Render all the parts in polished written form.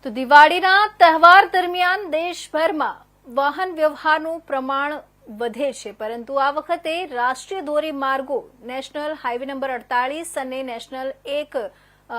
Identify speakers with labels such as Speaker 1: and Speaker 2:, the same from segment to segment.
Speaker 1: તો દિવાળીના તહેવાર દરમિયાન દેશભરમાં વાહન વ્યવહારનું પ્રમાણ વધે છે, પરંતુ આ વખતે રાષ્ટ્રીય ધોરીમાર્ગો નેશનલ હાઈવે નંબર 48 અને નેશનલ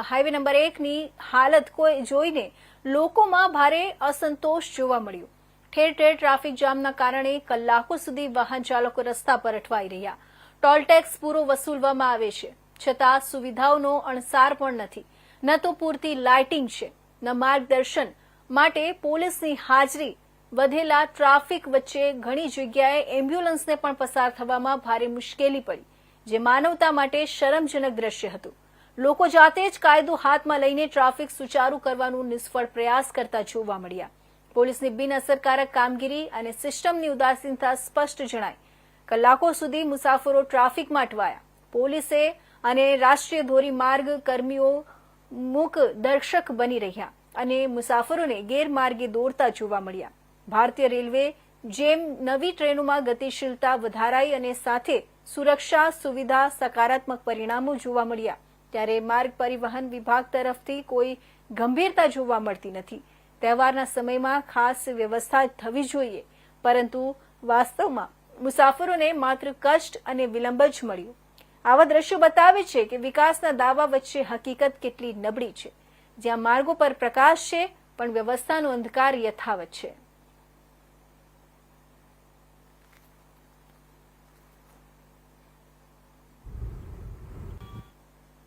Speaker 1: હાઈવે નંબર 1ની હાલત જોઈને લોકોમાં ભારે અસંતોષ જોવા મળ્યો। ઠેર ઠેર ટ્રાફિક જામના કારણે કલાકો સુધી વાહન ચાલકો રસ્તા પર અટવાઈ રહ્યા। ટોલ ટેક્સ પૂરો વસૂલવામાં આવે છે, છતાં સુવિધાઓનો અણસાર પણ નથી। ન તો પૂરતી લાઇટિંગ છે, ન માર્ગદર્શન માટે પોલીસની હાજરી। વધેલા ટ્રાફિક વચ્ચે ઘણી જગ્યાએ એમ્બ્યુલન્સને પણ પસાર થવામાં ભારે મુશ્કેલી પડી, જે માનવતા માટે શરમજનક દ્રશ્ય હતું। લોકો જાતે જ કાયદો હાથમાં લઈને ટ્રાફિક સુચારુ કરવાનો નિષ્ફળ પ્રયાસ કરતા જોવા મળ્યા। પોલીસની બિનઅસરકારક કામગીરી અને સિસ્ટમની ઉદાસીનતા સ્પષ્ટ જણાઈ। કલાકો સુધી મુસાફરો ટ્રાફિકમાં અટવાયા। પોલીસે અને રાષ્ટ્રીય ધોરીમાર્ગ કર્મીઓ મૂક દર્શક બની રહ્યા અને મુસાફરોને ગેરમાર્ગે દોરતા જોવા મળ્યા। ભારતીય રેલવે જેમ નવી ટ્રેનોમાં ગતિશીલતા વધારાઈ અને સાથે સુરક્ષા સુવિધા સકારાત્મક પરિણામો જોવા મળ્યા, ત્યારે માર્ગ પરિવહન વિભાગ તરફથી કોઈ ગંભીરતા જોવા મળતી નથી। તહેવારના સમયમાં ખાસ વ્યવસ્થા થવી જોઈએ, પરંતુ વાસ્તવમાં મુસાફરોને માત્ર કષ્ટ અને વિલંબ જ મળ્યો। આવા દ્રશ્યો બતાવે છે કે વિકાસના દાવા વચ્ચે હકીકત કેટલી નબળી છે, જ્યાં માર્ગો પર પ્રકાશ છે પણ વ્યવસ્થાનો અંધકાર યથાવત છે।